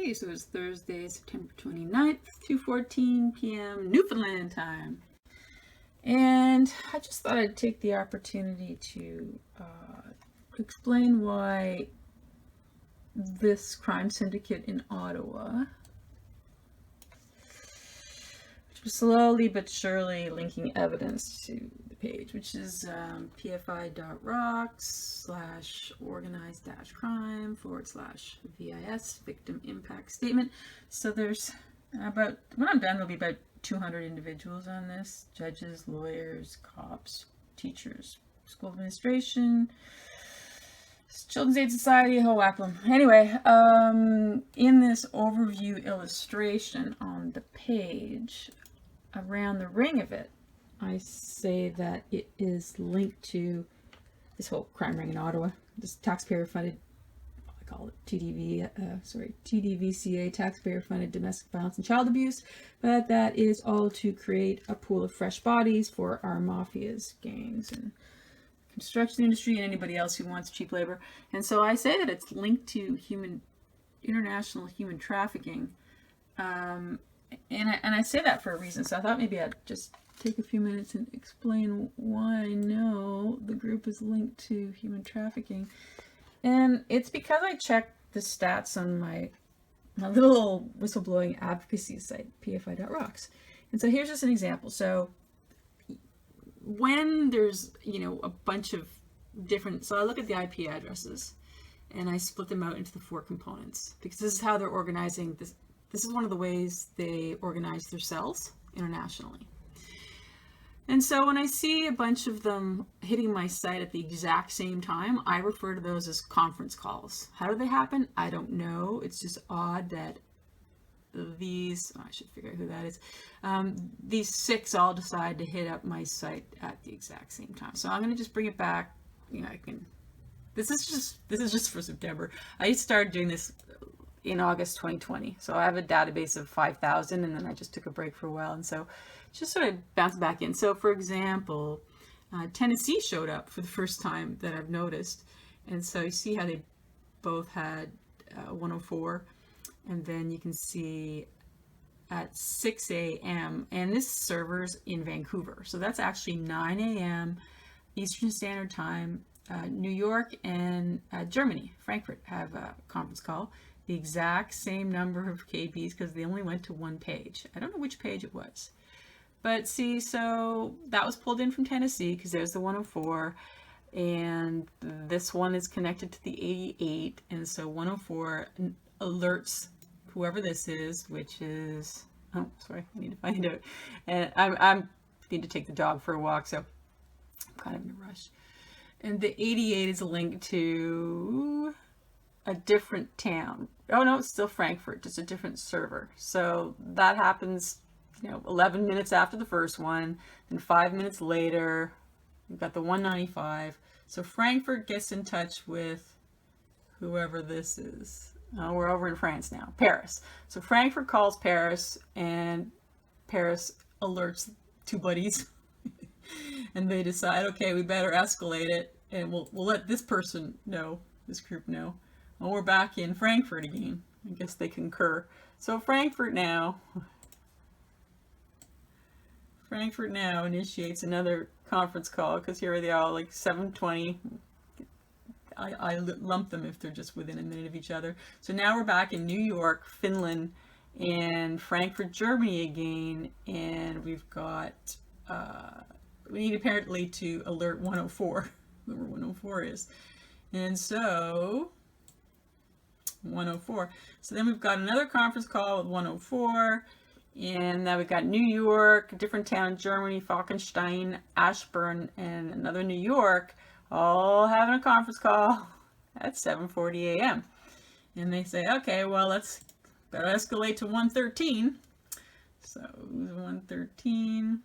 Okay, so it's Thursday, September 29th, 2:14 p.m. Newfoundland time. And I just thought I'd take the opportunity to explain why this crime syndicate in Ottawa, which was slowly but surely linking evidence to the page, which is pfi.ROCKS/organized-crime/VIS victim impact statement. So there's about, when I'm done, there'll be about 200 individuals on this: judges, lawyers, cops, teachers, school administration, Children's Aid Society, a whole whack of them. Anyway, in this overview illustration on the page, around the ring of it, I say that it is linked to this whole crime ring in Ottawa, this taxpayer-funded, I call it TDVCA, taxpayer-funded domestic violence and child abuse, but that is all to create a pool of fresh bodies for our mafias, gangs, and construction industry, and anybody else who wants cheap labor. And so I say that it's linked to international human trafficking. And I say that for a reason. So I thought maybe I'd just take a few minutes and explain why I know the group is linked to human trafficking. And it's because I checked the stats on my little whistleblowing advocacy site, pfi.ROCKS. And so here's just an example. So when there's, a bunch of different, so I look at the IP addresses and I split them out into the 4 components, because this is how they're organizing this. This is one of the ways they organize their cells internationally. And so when I see a bunch of them hitting my site at the exact same time, I refer to those as conference calls. How do they happen? I don't know. It's just odd that these, I should figure out who that is. These 6 all decide to hit up my site at the exact same time. So I'm going to just bring it back. This is just for September. I started doing this in August 2020. So I have a database of 5,000, and then I just took a break for a while. And so just sort of bounce back in. So for example, Tennessee showed up for the first time that I've noticed. And so you see how they both had 104. And then you can see at 6 a.m. and this server's in Vancouver. So that's actually 9 a.m. Eastern Standard Time. New York and Germany, Frankfurt, have a conference call. The exact same number of KBs, because they only went to one page. I don't know which page it was. But see, so that was pulled in from Tennessee because there's the 104. And this one is connected to the 88. And so 104 alerts whoever this is, which is, oh, sorry, I need to find out. And I need to take the dog for a walk, so I'm kind of in a rush. And the 88 is linked to a different town. Oh no, it's still Frankfurt, just a different server. So that happens, 11 minutes after the first one, then 5 minutes later, we've got the 195. So Frankfurt gets in touch with whoever this is. We're over in France now, Paris. So Frankfurt calls Paris, and Paris alerts 2 buddies. And they decide, okay, we better escalate it, and we'll let this person know, this group know. Well, we're back in Frankfurt again. I guess they concur. So Frankfurt now initiates another conference call, because here they are, like 7:20. I lump them if they're just within a minute of each other. So now we're back in New York, Finland, and Frankfurt, Germany again, and we've got, we need apparently to alert 104, whoever 104 is. And so 104. So then we've got another conference call with 104, and now we've got New York, a different town, Germany, Falkenstein, Ashburn, and another New York, all having a conference call at 7:40 a.m. And they say, okay, well, let's better escalate to 113. So 113.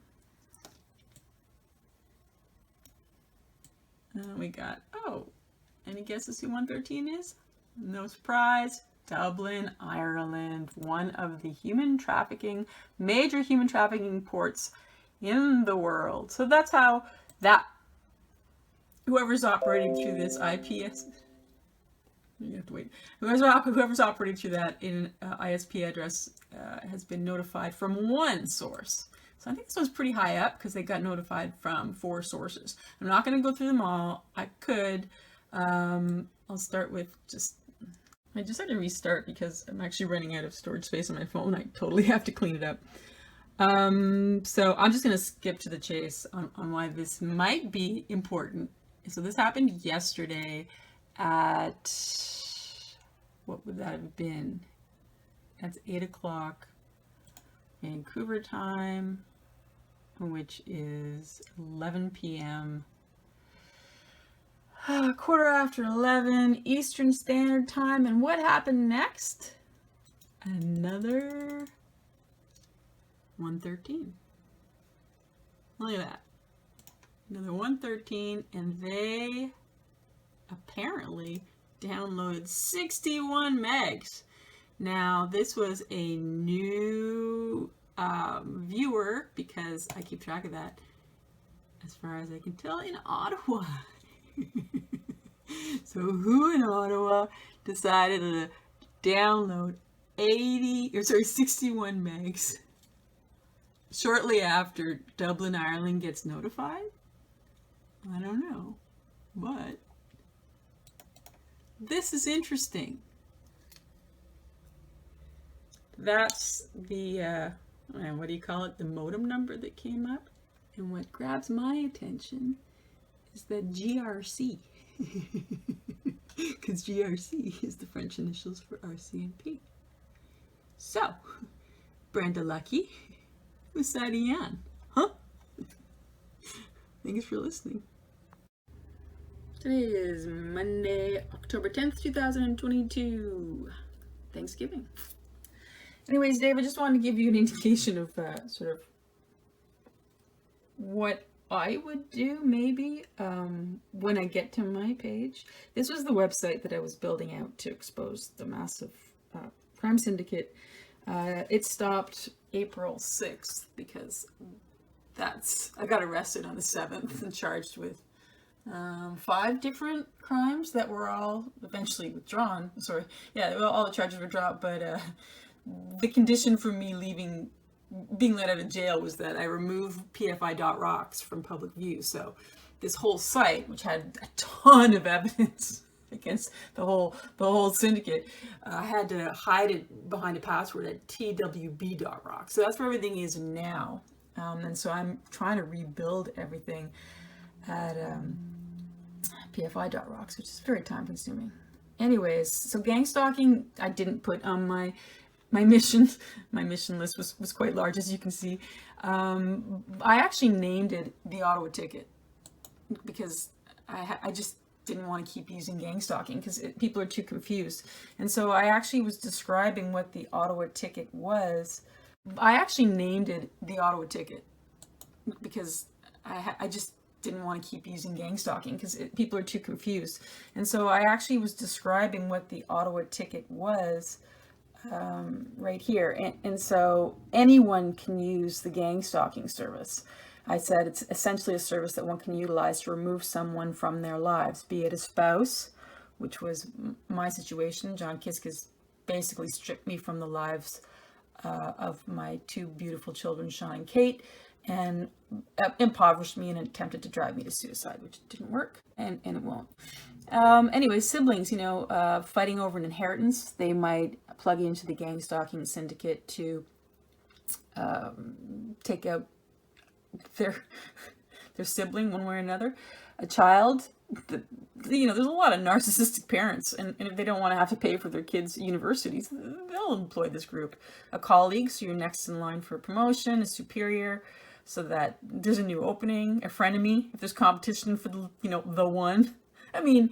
And we got, oh, any guesses who 113 is? No surprise, Dublin, Ireland, one of the major human trafficking ports in the world. So that's how that, whoever's operating through this IPS, You have to wait. Whoever's operating through that in ISP address has been notified from one source. So I think this was pretty high up because they got notified from 4 sources. I'm not going to go through them all. I could. I'll start with I just had to restart because I'm actually running out of storage space on my phone. I totally have to clean it up. So I'm just going to skip to the chase on why this might be important. So this happened yesterday at, what would that have been? That's 8 o'clock Vancouver time, which is 11 p.m. Quarter after 11 Eastern Standard Time. And what happened next? Another 113. Look at that. Another 113, and they apparently downloaded 61 megs. Now, this was a new viewer, because I keep track of that, as far as I can tell, in Ottawa. So who in Ottawa decided to download 61 megs shortly after Dublin, Ireland gets notified? I don't know, but this is interesting. That's the, what do you call it? The modem number that came up. And what grabs my attention is that GRC. Because GRC is the French initials for RCMP. So, Brenda Lucky, who's signing on? Huh? Thanks for listening. Today is Monday, October 10th, 2022. Thanksgiving. Anyways, Dave, I just wanted to give you an indication of sort of what I would do maybe when I get to my page. This was the website that I was building out to expose the massive crime syndicate. It stopped April 6th because I got arrested on the 7th and charged with 5 different crimes that were all eventually withdrawn. Sorry, yeah, all the charges were dropped, but the condition for me being let out of jail was that I remove pfi.ROCKS from public view. So this whole site, which had a ton of evidence against the whole syndicate, I had to hide it behind a password at twb.rocks. So that's where everything is now. And so I'm trying to rebuild everything at pfi.ROCKS, which is very time consuming. Anyways, so gang-stalking, I didn't put on my mission. My mission list was quite large, as you can see. I actually named it the Ottawa Ticket because I just didn't want to keep using gang-stalking because people are too confused. And so I actually was describing what the Ottawa Ticket was. I actually named it the Ottawa Ticket because I just didn't want to keep using gang-stalking because people are too confused. And so I actually was describing what the Ottawa Ticket was right here. And so anyone can use the gang-stalking service. I said it's essentially a service that one can utilize to remove someone from their lives, be it a spouse, which was my situation. John Kiskis basically stripped me from the lives of my 2 beautiful children, Sean and Kate, and impoverished me and attempted to drive me to suicide, which didn't work, and it won't. Anyway, siblings, fighting over an inheritance, they might plug into the gang-stalking syndicate to take out their sibling one way or another. A child, there's a lot of narcissistic parents, and if they don't want to have to pay for their kids' universities, they'll employ this group. A colleague, so you're next in line for a promotion. A superior, so that there's a new opening. A frenemy, if there's competition for the one. I mean,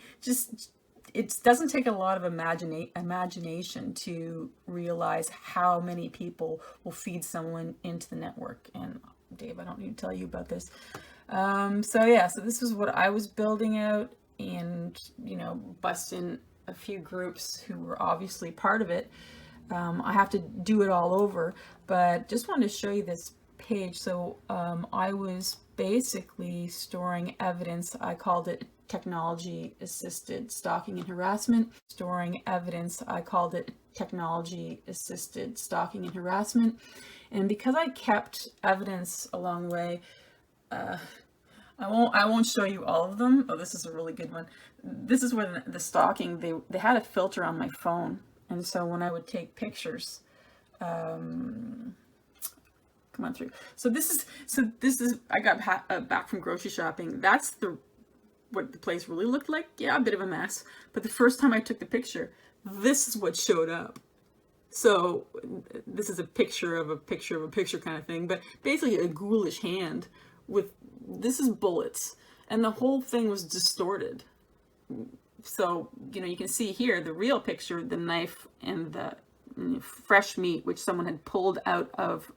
it doesn't take a lot of imagination to realize how many people will feed someone into the network. And Dave, I don't need to tell you about this. So this is what I was building out, and busting a few groups who were obviously part of it. I have to do it all over, but just wanted to show you this page. So I was basically storing evidence. I called it technology-assisted stalking and harassment. Storing evidence, I called it technology-assisted stalking and harassment. And because I kept evidence along the way, I won't show you all of them. Oh, this is a really good one. This is where the stalking, they had a filter on my phone. And so when I would take pictures, come on through. So this is, I got back from grocery shopping. That's what the place really looked like. Yeah, a bit of a mess. But the first time I took the picture, this is what showed up. So this is a picture of a picture of a picture kind of thing, but basically a ghoulish hand with, this is bullets, and the whole thing was distorted. So, you know, you can see here the real picture, the knife and the fresh meat, which someone had pulled out of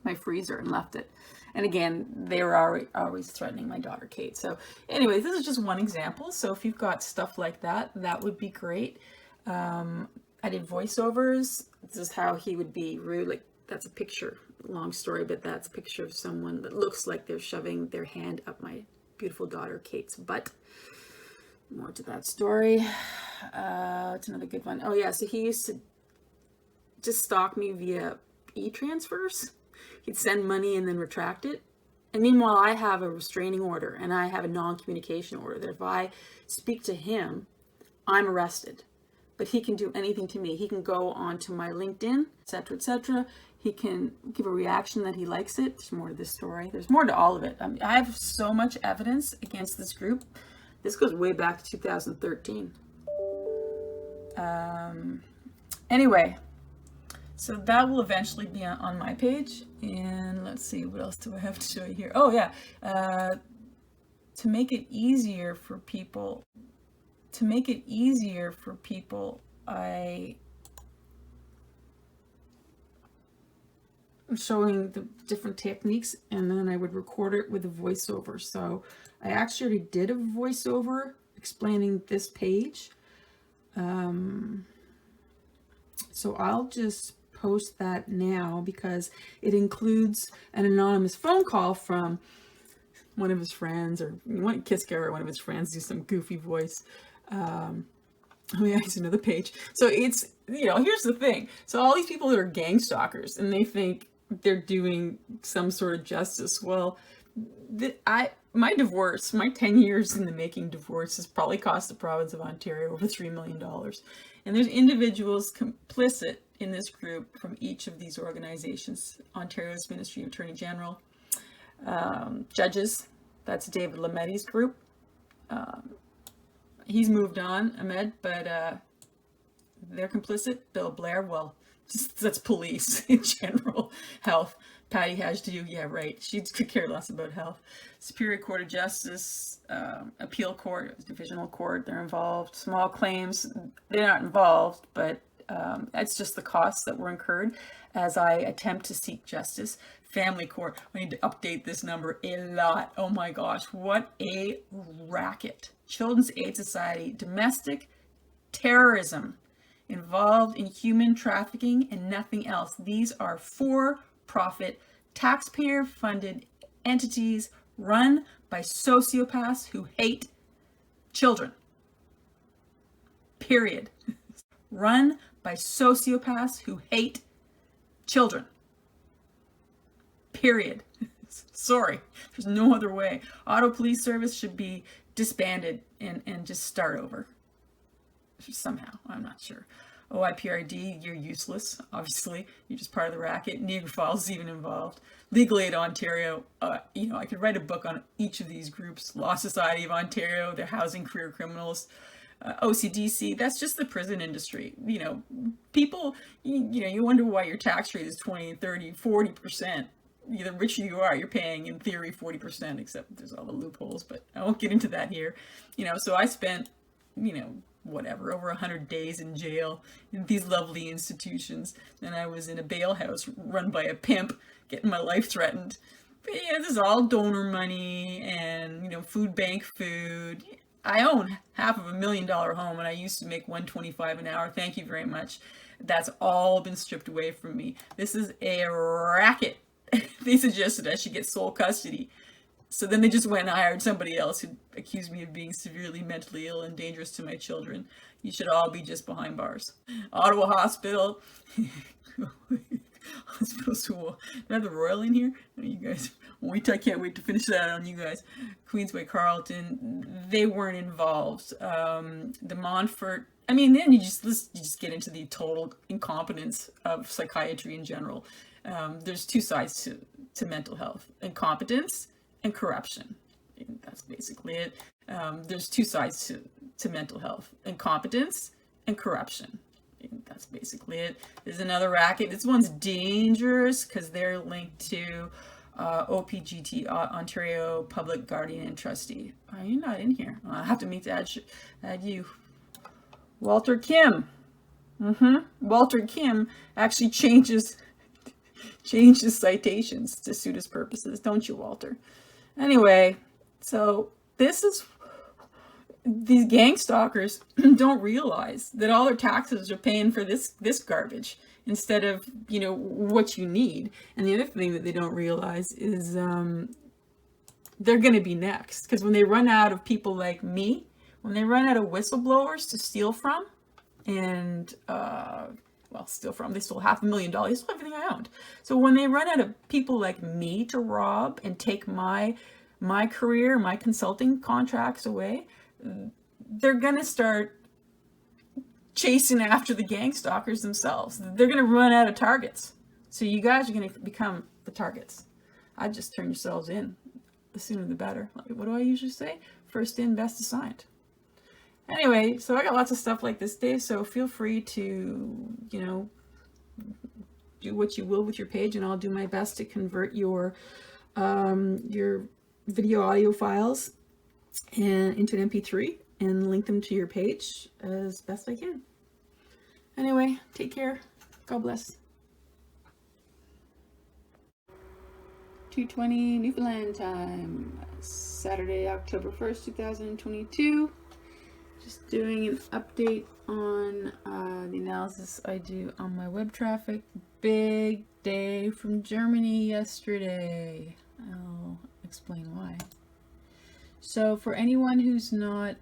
my freezer and left it. And again, they were always threatening my daughter, Kate. So anyway, this is just one example. So if you've got stuff like that, that would be great. I did voiceovers. This is how he would be rude. Like, that's a picture, long story, but that's a picture of someone that looks like they're shoving their hand up my beautiful daughter, Kate's butt. More to that story. It's another good one. Oh yeah, so he used to just stalk me via e-transfers. He'd send money and then retract it. And meanwhile, I have a restraining order and I have a non-communication order that if I speak to him, I'm arrested. But he can do anything to me. He can go onto my LinkedIn, etc., etc. He can give a reaction that he likes it. There's more to this story. There's more to all of it. I have so much evidence against this group. This goes way back to 2013. Anyway, so that will eventually be on my page. And let's see, what else do I have to show you here? Oh yeah, to make it easier for people, I'm showing the different techniques, and then I would record it with a voiceover. So I actually did a voiceover explaining this page. So I'll just post that now because it includes an anonymous phone call from one of his friends, or Kiska or one of his friends do some goofy voice. Oh yeah, here's another page. So it's, you know, here's the thing. So all these people that are gang stalkers and they think they're doing some sort of justice. Well, my divorce, my 10 years in the making divorce has probably cost the province of Ontario over $3 million. And there's individuals complicit in this group from each of these organizations. Ontario's Ministry of Attorney General, judges, that's David Lametti's group. He's moved on, Ahmed, but they're complicit. Bill Blair, well, that's police in general. Health, Patty Hajdu, yeah, right. She could care less about health. Superior Court of Justice, Appeal Court, Divisional Court, they're involved. Small claims, they're not involved, but that's just the costs that were incurred as I attempt to seek justice. Family Court, we need to update this number a lot. Oh my gosh, what a racket. Children's Aid Society, domestic terrorism involved in human trafficking and nothing else. These are for-profit, taxpayer-funded entities run by sociopaths who hate children. Period. Run by sociopaths who hate children. Period. Sorry, there's no other way. Auto Police Service should be disbanded and just start over. Somehow, I'm not sure. OIPRD, you're useless, obviously. You're just part of the racket. Niagara Falls is even involved. Legal Aid Ontario, you know, I could write a book on each of these groups. Law Society of Ontario, they're housing career criminals. OCDC, that's just the prison industry. You know, people, you know, you wonder why your tax rate is 20, 30, 40%. The richer you are, you're paying, in theory, 40%, except there's all the loopholes, but I won't get into that here. You know, so I spent, you know, whatever, over 100 days in jail in these lovely institutions. And I was in a bail house run by a pimp, getting my life threatened. But yeah, this is all donor money and, you know, food bank food. I own $500,000 home and I used to make $125 an hour. Thank you very much. That's all been stripped away from me. This is a racket. They suggested I should get sole custody. So then they just went and hired somebody else who accused me of being severely mentally ill and dangerous to my children. You should all be just behind bars. Ottawa Hospital. Hospitals to do I have the Royal in here? You guys, I can't wait to finish that on you guys. Queensway Carleton, they weren't involved. The Montfort, I mean, then you just get into the total incompetence of psychiatry in general. There's two sides to mental health: incompetence and corruption. That's basically it. There's two sides to mental health: incompetence and corruption. That's basically it. There's another racket. This one's dangerous because they're linked to OPGT, Ontario Public Guardian and Trustee. Are you not in here? I'll have to meet to add you. Walter Kim. Walter Kim actually changes citations to suit his purposes, don't you, Walter? Anyway, so these gang stalkers don't realize that all their taxes are paying for this garbage instead of, what you need. And the other thing that they don't realize is they're going to be next. Because when they run out of people like me, when they run out of whistleblowers to steal from, and steal from, they stole $500,000, they stole everything I owned. So when they run out of people like me to rob and take my career, my consulting contracts away, they're going to start chasing after the gang stalkers themselves. They're going to run out of targets. So you guys are going to become the targets. I'd just turn yourselves in. The sooner the better. What do I usually say? First in, best assigned. Anyway, so I got lots of stuff like this, Dave, so feel free to, do what you will with your page, and I'll do my best to convert your video audio files into an MP3 and link them to your page as best I can. Anyway, take care. God bless. 2:20 Newfoundland time, Saturday, October 1st, 2022. Just doing an update on the analysis I do on my web traffic. Big day from Germany yesterday. I'll explain why. So for anyone who's not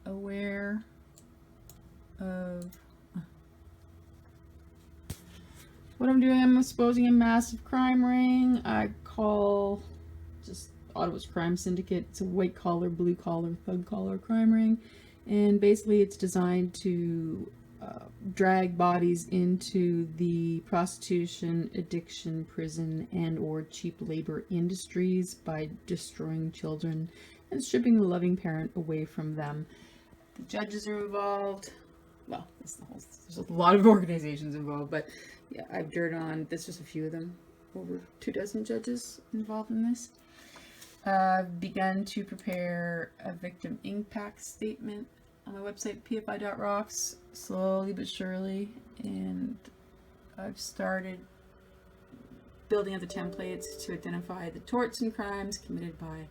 aware of what I'm doing, I'm exposing a massive crime ring. I call just Ottawa's crime syndicate. It's a white collar, blue collar, thug collar crime ring, and basically it's designed to drag bodies into the prostitution, addiction, prison, and or cheap labor industries by destroying children and stripping the loving parent away from them. The judges are involved. Well, there's a lot of organizations involved, but yeah, I've dirt on, that's just a few of them. Over 24 judges involved in this. I've begun to prepare a victim impact statement on my website, pfi.ROCKS, slowly but surely, and I've started building up the templates to identify the torts and crimes committed by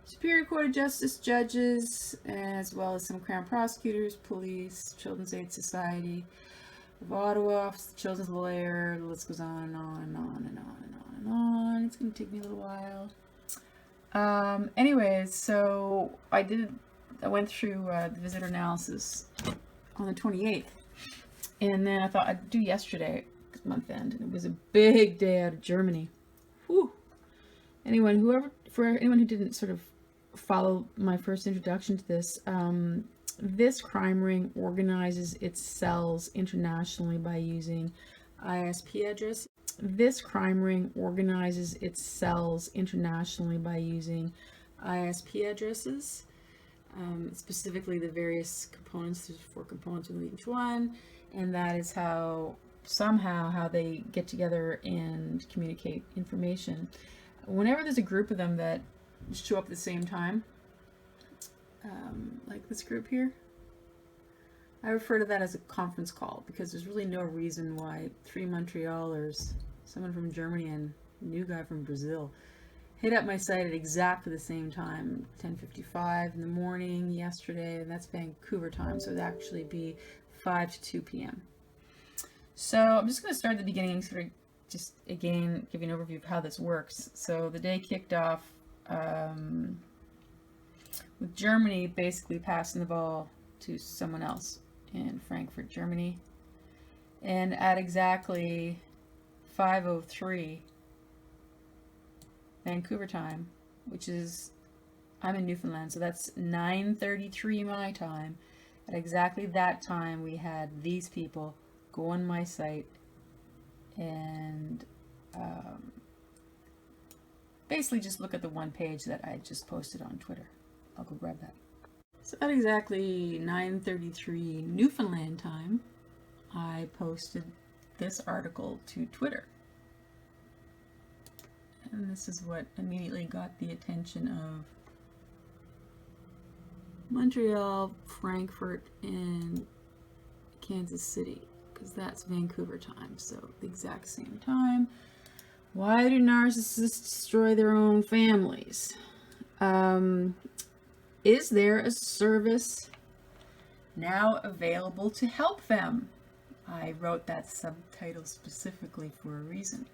Superior Court of Justice judges, as well as some crown prosecutors, police, Children's Aid Society of Ottawa, Office of the Children's Lawyer. The list goes on and on and on and on and on and on. It's going to take me a little while. Anyways, so I went through the visitor analysis on the 28th, and then I thought I'd do yesterday, month end, and it was a big day out of Germany. Whew. For anyone who didn't sort of follow my first introduction to this, this crime ring organizes its cells internationally by using ISP addresses. This crime ring organizes its cells internationally by using ISP addresses, specifically the various components. There's 4 components within each one, and that is how they get together and communicate information. Whenever there's a group of them that show up at the same time, like this group here, I refer to that as a conference call, because there's really no reason why 3 Montrealers, someone from Germany, and a new guy from Brazil hit up my site at exactly the same time, 10:55 in the morning yesterday, and that's Vancouver time, so it'd actually be 5 to 2 p.m. So I'm just going to start at the beginning, sort of just again give you an overview of how this works. So the day kicked off with Germany basically passing the ball to someone else in Frankfurt, Germany. And at exactly 5:03 Vancouver time, which is, I'm in Newfoundland, so that's 9:33 my time. At exactly that time, we had these people go on my site and basically just look at the one page that I just posted on Twitter. I'll go grab that. So at exactly 9:33 Newfoundland time, I posted this article to Twitter. And this is what immediately got the attention of Montreal, Frankfurt, and Kansas City, because that's Vancouver time, so the exact same time. Why do narcissists destroy their own families? Is there a service now available to help them? I wrote that subtitle specifically for a reason.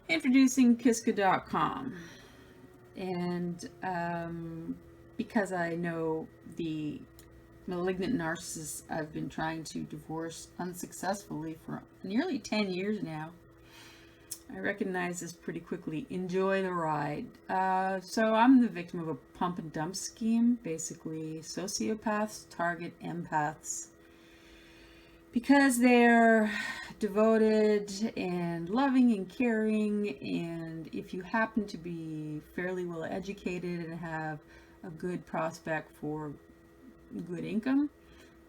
Introducing Kiska.com. And because I know the malignant narcissists I've been trying to divorce unsuccessfully for nearly 10 years now, I recognize this pretty quickly. Enjoy the ride. So I'm the victim of a pump and dump scheme. Basically, sociopaths target empaths because they're devoted and loving and caring, and if you happen to be fairly well educated and have a good prospect for good income,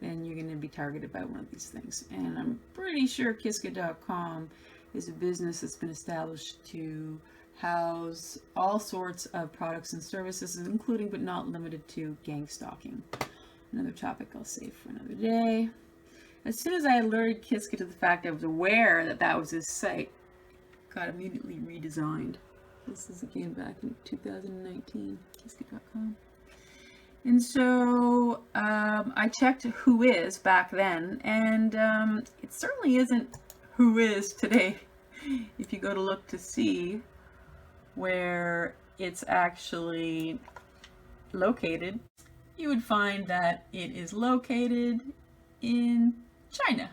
then you're going to be targeted by one of these things. And I'm pretty sure Kiska.com is a business that's been established to house all sorts of products and services, including but not limited to gang-stalking. Another topic I'll save for another day. As soon as I alerted Kiska to the fact I was aware that that was his site, it got immediately redesigned. This is again back in 2019, Kiska.com. And so I checked who is back then, and it certainly isn't who is today. If you go to look to see where it's actually located, you would find that it is located in China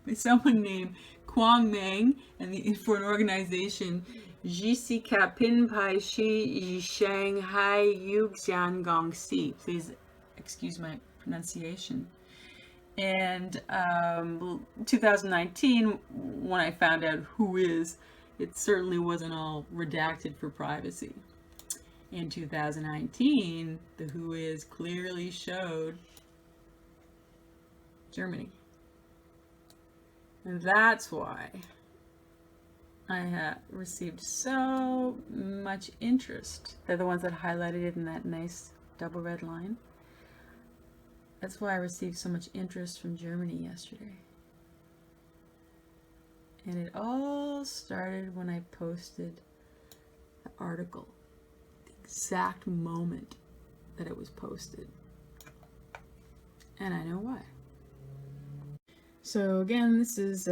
by someone named Quang Meng, and for an organization Jessica Pinpai Shi Shanghai Yuxian Gongxi. Please excuse my pronunciation. And 2019, when I found out who is, it certainly wasn't all redacted for privacy. In 2019, the who is clearly showed Germany. And that's why I have received so much interest. They're the ones that highlighted it in that nice double red line. That's why I received so much interest from Germany yesterday. And it all started when I posted the article, the exact moment that it was posted. And I know why. So again, this is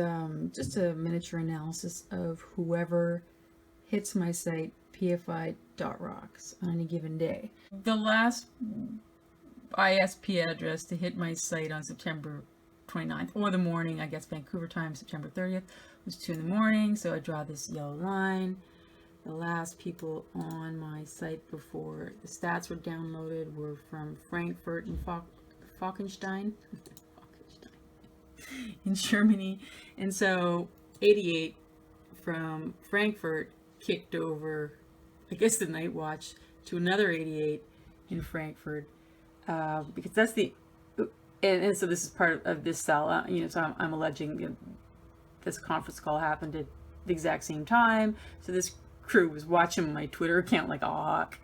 just a miniature analysis of whoever hits my site, pfi.ROCKS, on any given day. The last ISP address to hit my site on September 29th, or the morning, I guess Vancouver time, September 30th, was 2 in the morning. So I draw this yellow line. The last people on my site before the stats were downloaded were from Frankfurt and Falkenstein in Germany. And so 88 from Frankfurt kicked over, I guess, the night watch to another 88 in Frankfurt. Because that's the, and so this is part of this cell, so I'm alleging this conference call happened at the exact same time. So this crew was watching my Twitter account like a hawk.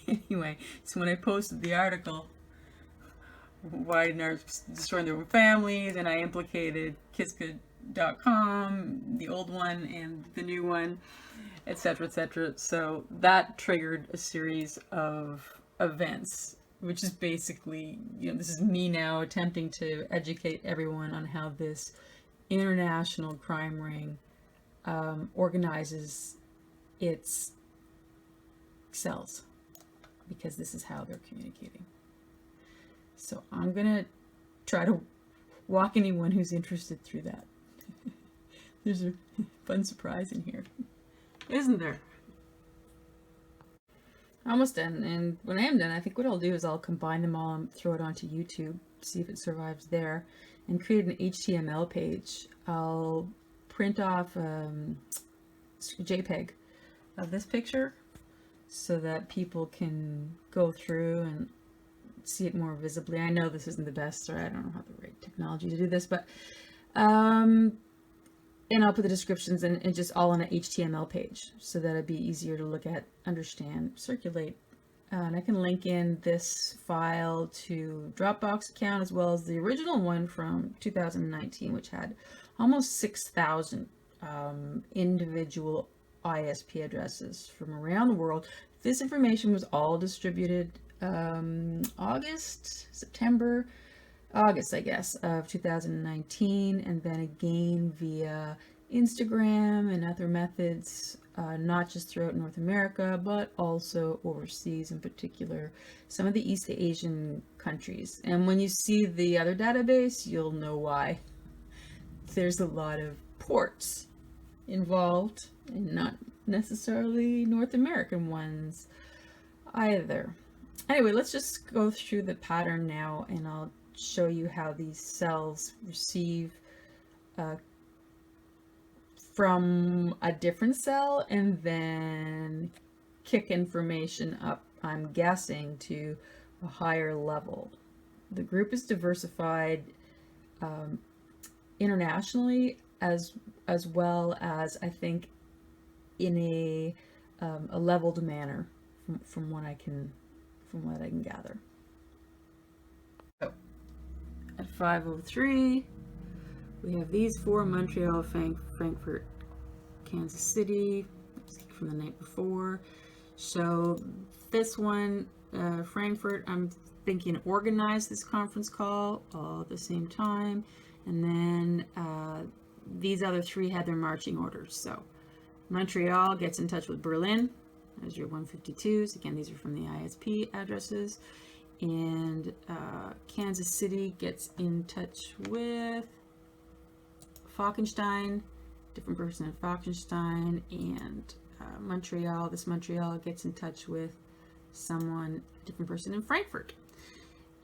Anyway, so when I posted the article, why narcissists destroying their own families, and I implicated Kiska.com, the old one and the new one, etc., etc. So that triggered a series of events, which is basically, this is me now attempting to educate everyone on how this international crime ring organizes its cells, because this is how they're communicating. So I'm gonna try to walk anyone who's interested through that. There's a fun surprise in here, isn't there? Almost done, and when I am done, I think what I'll do is I'll combine them all and throw it onto YouTube, see if it survives there, and create an HTML page. I'll print off a JPEG of this picture so that people can go through and see it more visibly. I know this isn't the best, or I don't know how the right technology to do this, but and I'll put the descriptions and just all on an HTML page so that it'd be easier to look at, understand, circulate. And I can link in this file to Dropbox account as well as the original one from 2019, which had almost 6,000 individual ISP addresses from around the world. This information was all distributed August, I guess, of 2019, and then again via Instagram and other methods, not just throughout North America, but also overseas, in particular, some of the East Asian countries. And when you see the other database, you'll know why. There's a lot of ports involved, and not necessarily North American ones either. Anyway, let's just go through the pattern now, and I'll show you how these cells receive from a different cell and then kick information up, I'm guessing, to a higher level. The group is diversified internationally as well as, I think, in a leveled manner from what I can gather. So at 5:03, we have these four: Montreal, Frankfurt, Kansas City, from the night before. So this one, Frankfurt, I'm thinking organized this conference call all at the same time, and then these other three had their marching orders. So Montreal gets in touch with Berlin as your 152s. Again, these are from the ISP addresses. And Kansas City gets in touch with Falkenstein, different person in Falkenstein, and Montreal. This Montreal gets in touch with someone, different person in Frankfurt.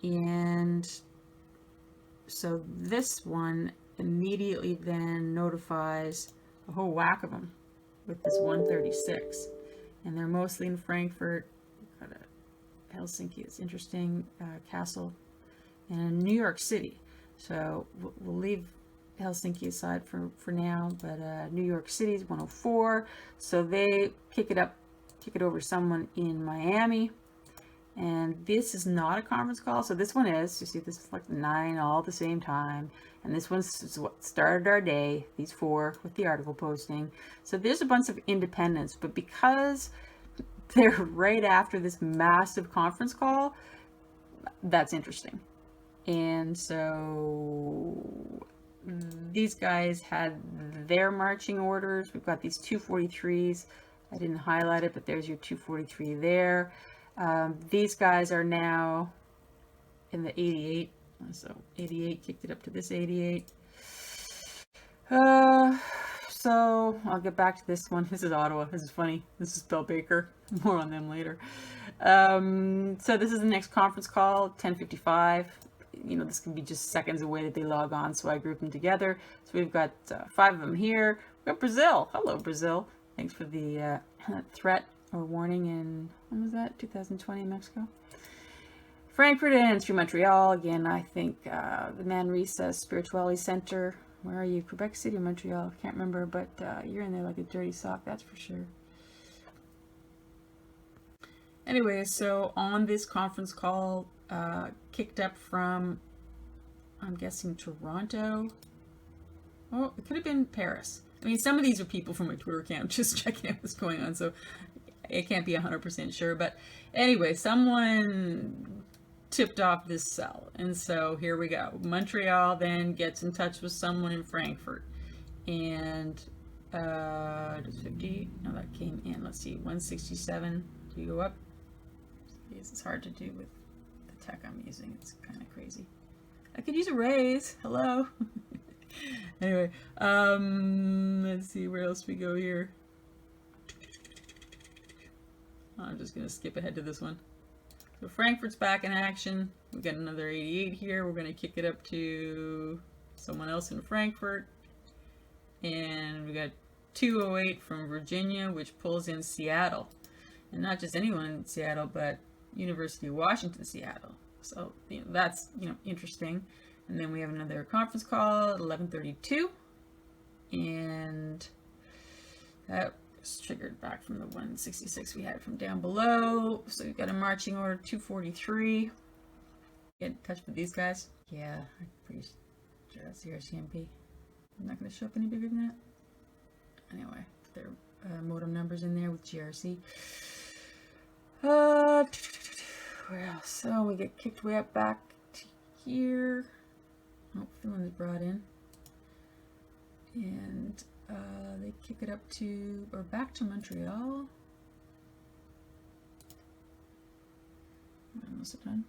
And so this one immediately then notifies a whole whack of them with this 136. And they're mostly in Frankfurt. Got a Helsinki, it's interesting, Castle, and New York City. So we'll leave Helsinki aside for now, but New York City is 104. So they kick it over someone in Miami. And this is not a conference call. So this one is, you see this is like 9 all at the same time. And this one's what started our day, these four with the article posting. So there's a bunch of independents, but because they're right after this massive conference call, that's interesting. And so these guys had their marching orders. We've got these 243s. I didn't highlight it, but there's your 243 there. These guys are now in the 88. So 88 kicked it up to this 88. So I'll get back to this one. This is Ottawa. This is funny. This is Bill Baker. More on them later. So this is the next conference call, 10:55. You know, this can be just seconds away that they log on, so I grouped them together. So we've got 5 of them here. We've got Brazil. Hello, Brazil. Thanks for the threat or warning in, when was that? 2020 in Mexico. Frankfurt and through Montreal. Again, I think the Manresa Spirituality Center. Where are you? Quebec City or Montreal? I can't remember, but you're in there like a dirty sock, that's for sure. Anyway, so on this conference call, kicked up from, I'm guessing, Toronto. Oh, it could have been Paris. I mean, some of these are people from my Twitter account just checking out what's going on, so it can't be 100% sure. But anyway, someone tipped off this cell. And so here we go. Montreal then gets in touch with someone in Frankfurt. And does 50? No, that came in. Let's see, 167. Do you go up? It's hard to do with the tech I'm using. It's kind of crazy. I could use a raise. Hello. Anyway, let's see where else we go here. I'm just going to skip ahead to this one. So Frankfurt's back in action. We've got another 88 here. We're going to kick it up to someone else in Frankfurt. And we got 208 from Virginia, which pulls in Seattle. And not just anyone in Seattle, but University of Washington, Seattle. So, that's, interesting. And then we have another conference call at 11:32. And that was triggered back from the 166 we had from down below. So we've got a marching order 243. Get in touch with these guys. Yeah, I'm pretty sure that's the RCMP. I'm not going to show up any bigger than that. Anyway, there are modem numbers in there with GRC. Where else? So we get kicked way up back to here. Oh, Finland's brought in. And they kick it up to, or back to Montreal. Almost done.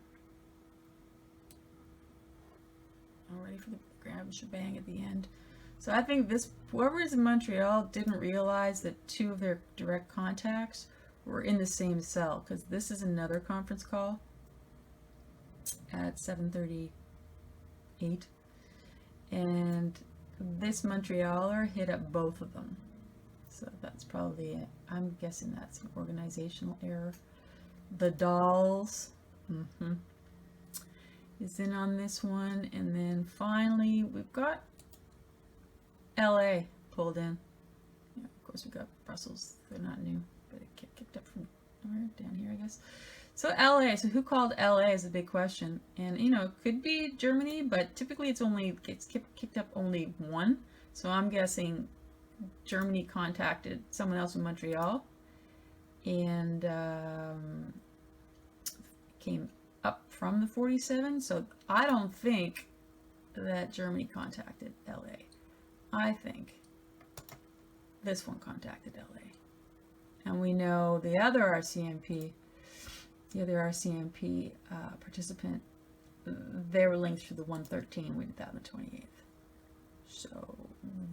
All ready for the grab shebang at the end. So I think whoever is in Montreal didn't realize that two of their direct contacts were in the same cell, because this is another conference call at 7:38, and this Montrealer hit up both of them. So that's probably it. I'm guessing that's an organizational error. The Dolls is in on this one, and then finally we've got LA pulled in. Yeah, of course we've got Brussels. They're not new, but it kicked up from down here, I guess. So LA. So who called LA is a big question, and it could be Germany, but typically it's kicked up only one. So I'm guessing Germany contacted someone else in Montreal, and came up from the 47. So I don't think that Germany contacted LA. I think this one contacted LA. And we know the other RCMP participant, they were linked to the 113 we did that on the 28th. So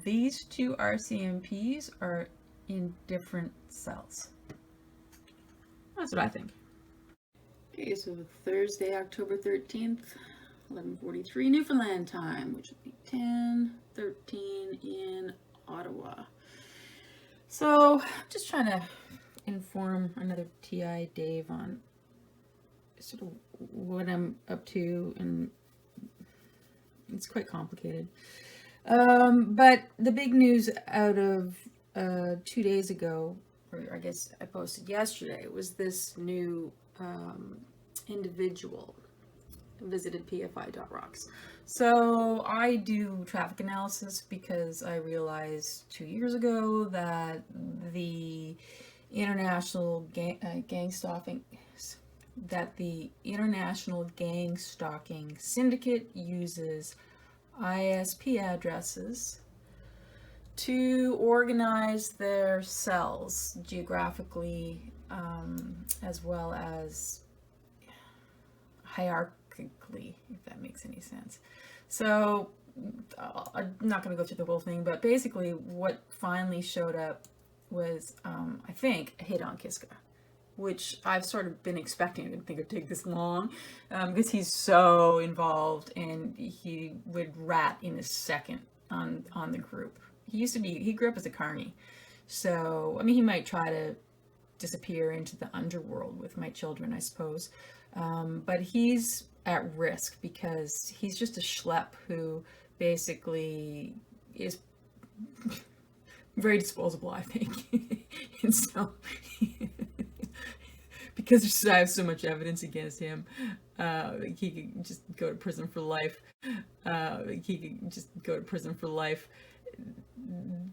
these two RCMPs are in different cells. That's what I think. Okay, so Thursday, October 13th, 11:43 Newfoundland time, which would be 10:13 in Ottawa. So I'm just trying to inform another TI Dave on sort of what I'm up to, and it's quite complicated. But the big news out of 2 days ago, or I guess I posted yesterday, was this new individual visited pfi.ROCKS. So I do traffic analysis because I realized 2 years ago that the international gang-stalking syndicate uses ISP addresses to organize their cells geographically, as well as hierarchically, if that makes any sense. So I'm not going to go through the whole thing, but basically what finally showed up was, I think, a hit on Kiska, which I've sort of been expecting. I didn't think it would take this long, because he's so involved, and he would rat in a second on the group. He grew up as a carny. So, I mean, he might try to disappear into the underworld with my children, I suppose. But he's at risk because he's just a schlep who basically is very disposable, I think. And so, because I have so much evidence against him, he could just go to prison for life.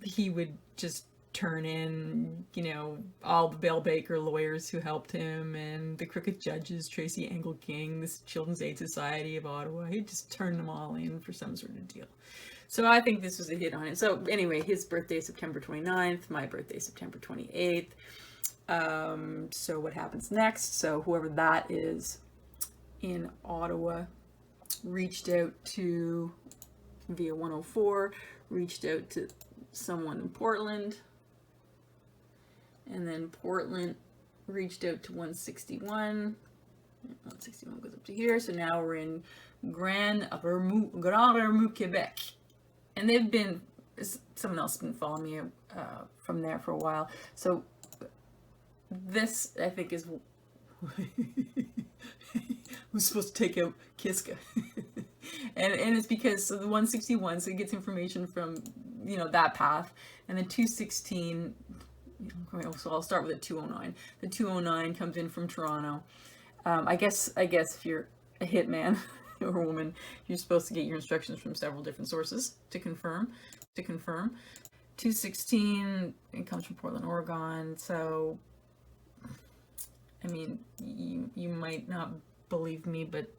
He would just turn in, you know, all the Bill Baker lawyers who helped him and the crooked judges, Tracy Angle King, this Children's Aid Society of Ottawa. He just turned them all in for some sort of deal. So I think this was a hit on it. So anyway, his birthday September 29th, my birthday September 28th. So what happens next? So whoever that is in Ottawa reached out to, via 104, reached out to someone in Portland. And then Portland reached out to 161. 161 goes up to here. So now we're in Grand Vermouth, Quebec. And they've been, someone else has been following me from there for a while. So this, I think, is who's supposed to take out Kiska. and it's because so the 161, so it gets information from, you know, that path. And then 216, so I'll start with the 209. The 209 comes in from Toronto. I guess if you're a hitman or a woman, you're supposed to get your instructions from several different sources to confirm. 216, it comes from Portland, Oregon. So, I mean, you might not believe me, but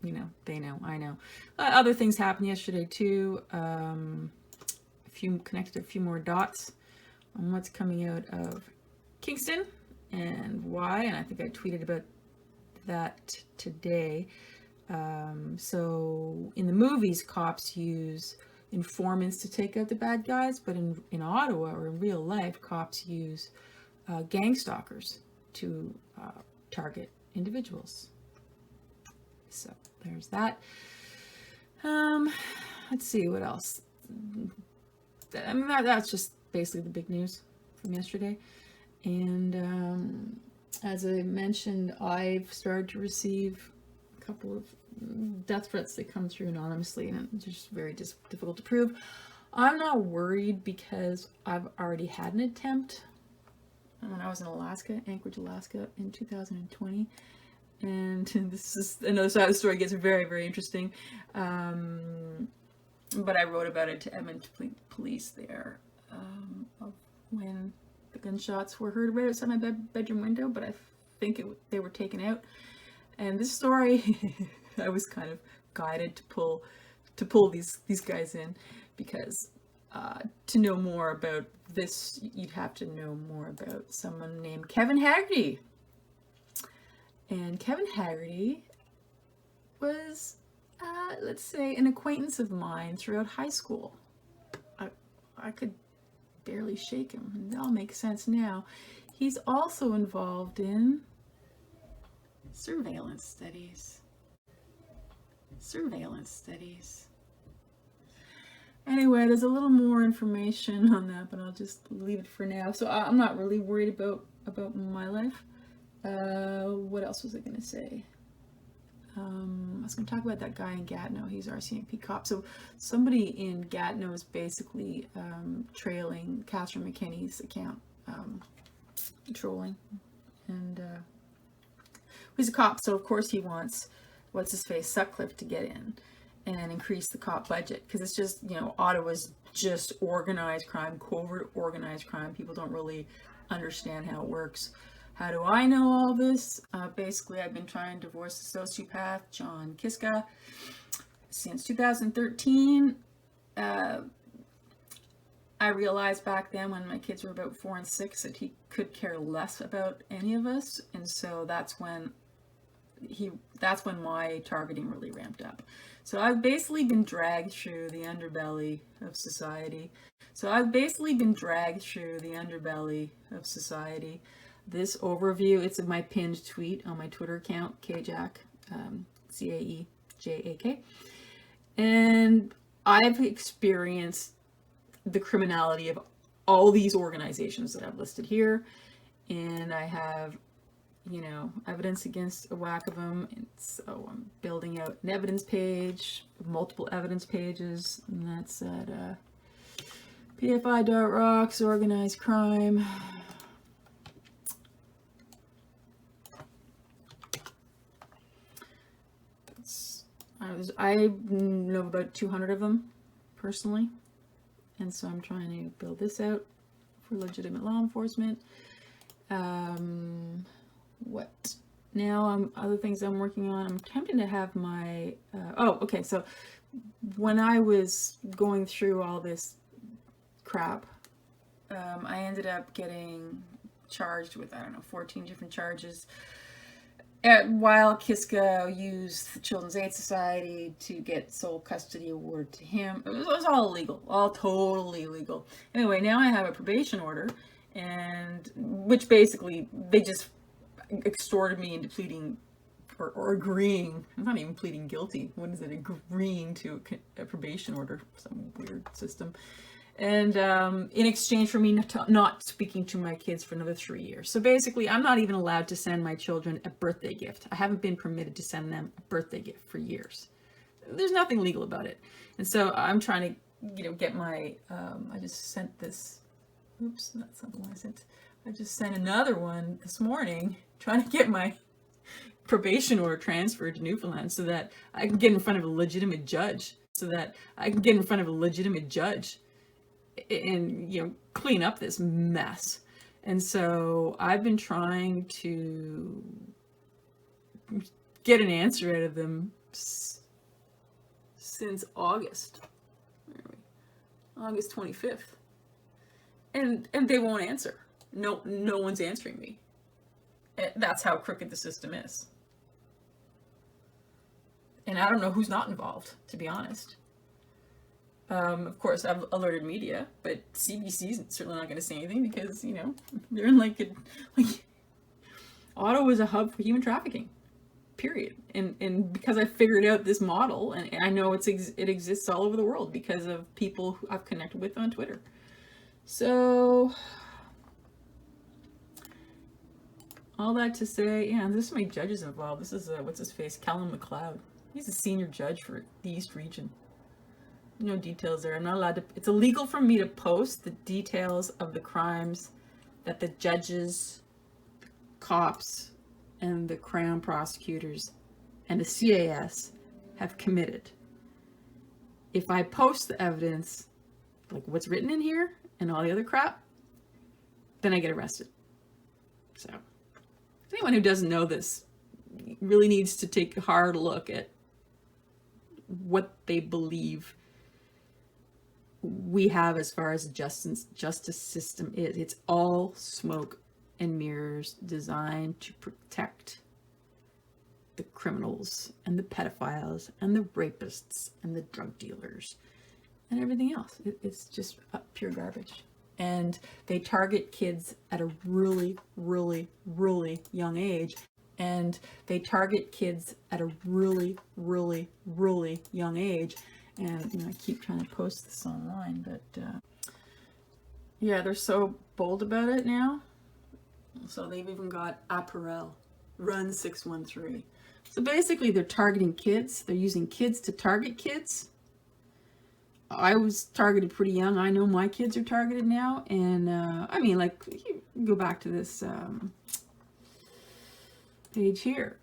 you know, they know, I know. Other things happened yesterday too. Connected a few more dots on what's coming out of Kingston and why, and I think I tweeted about that today. So in the movies, cops use informants to take out the bad guys, but in Ottawa or in real life, cops use gang stalkers to target individuals. So there's that. Let's see what else. I mean, that's just basically the big news from yesterday. And as I mentioned, I've started to receive a couple of death threats that come through anonymously, and it's just very difficult to prove. I'm not worried because I've already had an attempt when I was in Alaska, Anchorage, Alaska, in 2020. And this is another side of the story. Gets very, very interesting. But I wrote about it to Edmonton police there of when the gunshots were heard right outside my bedroom window, but I think they were taken out. And this story, I was kind of guided to pull these guys in because to know more about this, you'd have to know more about someone named Kevin Haggerty. And Kevin Haggerty was, let's say, an acquaintance of mine throughout high school. I could barely shake him, and that'll make sense now. He's also involved in surveillance studies. Anyway, there's a little more information on that, but I'll just leave it for now. So I'm not really worried about my life. What else was I going to say? I was going to talk about that guy in Gatineau. He's RCMP cop. So somebody in Gatineau is basically trailing Catherine McKenney's account, trolling. And he's a cop, so of course he wants, what's his face, Sutcliffe to get in and increase the cop budget. Because it's just, you know, Ottawa's just organized crime, covert organized crime. People don't really understand how it works. How do I know all this? Basically, I've been trying to divorce the sociopath, John Kiska, since 2013. I realized back then when my kids were about 4 and 6 that he could care less about any of us. And so that's when my targeting really ramped up. So I've basically been dragged through the underbelly of society. This overview, it's in my pinned tweet on my Twitter account, KJack, CAEJAK. And I've experienced the criminality of all these organizations that I've listed here. And I have, you know, evidence against a whack of them. And so I'm building out an evidence page, multiple evidence pages. And that's at pfi.ROCKS, organized crime. I know about 200 of them personally, and so I'm trying to build this out for legitimate law enforcement. What now? Other things I'm working on. I'm attempting to have my. Okay. So when I was going through all this crap, I ended up getting charged with, I don't know, 14 different charges. While Kiska used the Children's Aid Society to get sole custody award to him. It was all illegal, all totally illegal. Anyway, now I have a probation order, and which basically they just extorted me into pleading or agreeing. I'm not even pleading guilty. What is it? Agreeing to a probation order, some weird system. And in exchange for me not speaking to my kids for another 3 years. So basically, I'm not even allowed to send my children a birthday gift. I haven't been permitted to send them a birthday gift for years. There's nothing legal about it. And so I'm trying to, get my, I just sent this, oops, that's not the one I sent. I just sent another one this morning, trying to get my probation order transferred to Newfoundland so that I can get in front of a legitimate judge. And clean up this mess. And so I've been trying to get an answer out of them since August 25th, and they won't answer. No one's answering me. That's how crooked the system is. And I don't know who's not involved, to be honest. Of course, I've alerted media, but CBC's certainly not going to say anything because, they're in Ottawa is a hub for human trafficking, period. And because I figured out this model, and I know it exists all over the world because of people who I've connected with on Twitter. So, all that to say, there's so many judges involved. This is, what's his face, Callum McLeod. He's a senior judge for the East Region. No details there. I'm not allowed to. It's illegal for me to post the details of the crimes that the judges, cops, and the Crown prosecutors and the CAS have committed. If I post the evidence, like what's written in here and all the other crap, then I get arrested. So, anyone who doesn't know this really needs to take a hard look at what they believe we have as far as the justice system is. It's all smoke and mirrors designed to protect the criminals and the pedophiles and the rapists and the drug dealers and everything else. It's just pure garbage. And they target kids at a really, really, really young age. And I keep trying to post this online, but they're so bold about it now. So they've even got apparel, Run 613. So basically they're targeting kids. They're using kids to target kids. I was targeted pretty young. I know my kids are targeted now. And you go back to this page here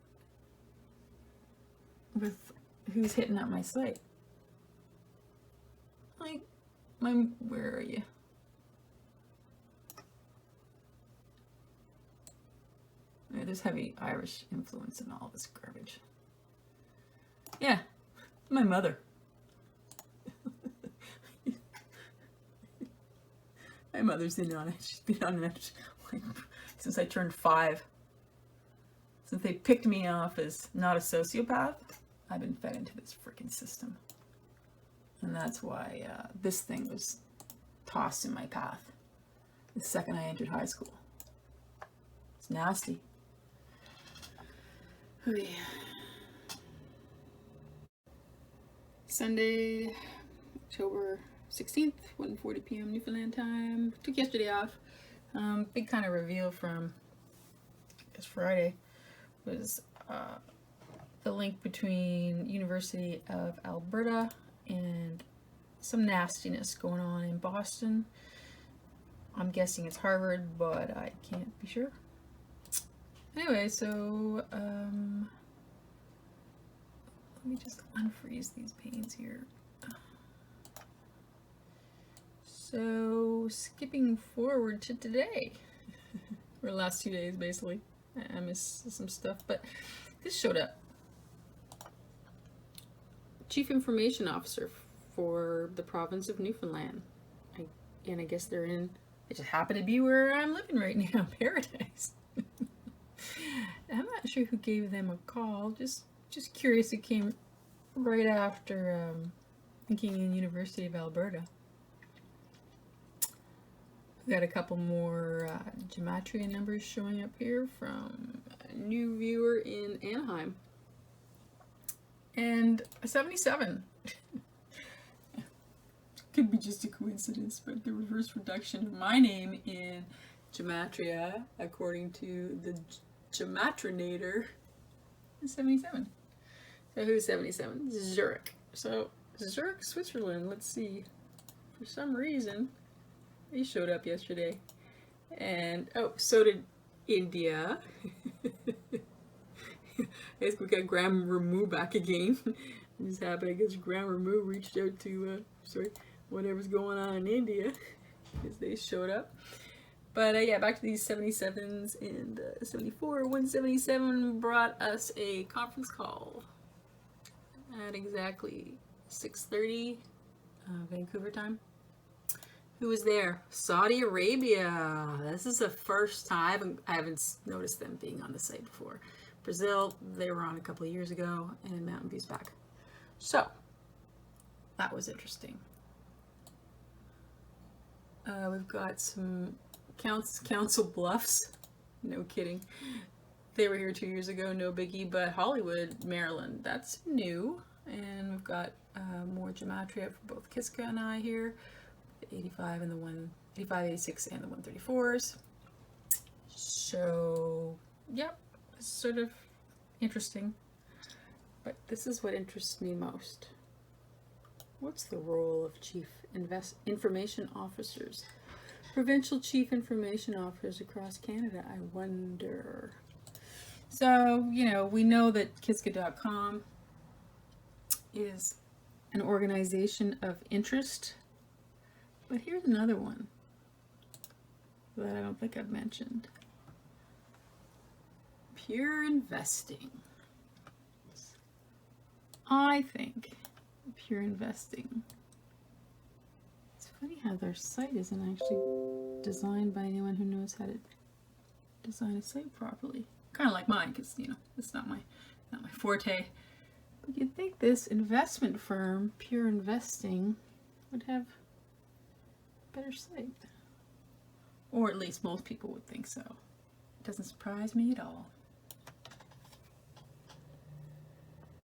with who's hitting up my site. Where are you? There's heavy Irish influence in all this garbage. Yeah, my mother. My mother's in on it. She's been on it since I turned 5. Since they picked me off as not a sociopath, I've been fed into this freaking system. And that's why this thing was tossed in my path the second I entered high school. It's nasty. Oh, yeah. Sunday, October 16th, 1:40 p.m. Newfoundland time. Took yesterday off. Big kind of reveal from, I guess, Friday was the link between University of Alberta and some nastiness going on in Boston. I'm guessing it's Harvard, but I can't be sure. Anyway, so let me just unfreeze these panes here. So, skipping forward to today, or the last 2 days basically. I missed some stuff, but this showed up. Chief Information Officer for the province of Newfoundland. And I guess they're in, it just happened to be where I'm living right now, Paradise. I'm not sure who gave them a call, just curious. It came right after thinking in University of Alberta. We got a couple more gematria numbers showing up here from a new viewer in Anaheim. And a 77. Could be just a coincidence, but the reverse reduction of my name in gematria, according to the gematrinator, is 77. So who's 77? Zurich. So Zurich, Switzerland. Let's see. For some reason, he showed up yesterday. And, oh, so did India. I guess we got Graham Ramu back again. I'm just happy I guess Graham Ramu reached out to, whatever's going on in India, because they showed up. But yeah, back to these 77s, and 74, 177 brought us a conference call at exactly 6:30 Vancouver time. Who was there? Saudi Arabia. This is the first time. I haven't noticed them being on the site before. Brazil, they were on a couple of years ago, and Mountain View's back. So, that was interesting. We've got some Council Bluffs. No kidding. They were here 2 years ago, no biggie, but Hollywood, Maryland, that's new. And we've got more gematria for both Kiska and I here. The 85 and the 85, 86 and the 134s. So, yep, it's sort of interesting. But this is what interests me most. What's the role of Chief Information Officers? Provincial Chief Information Officers across Canada, I wonder. So, we know that Kiska.com is an organization of interest. But here's another one that I don't think I've mentioned. PurInvesting. I think PurInvesting. It's funny how their site isn't actually designed by anyone who knows how to design a site properly. Kind of like mine, because it's not my forte. But you'd think this investment firm, PurInvesting, would have a better site, or at least most people would think so. It doesn't surprise me at all.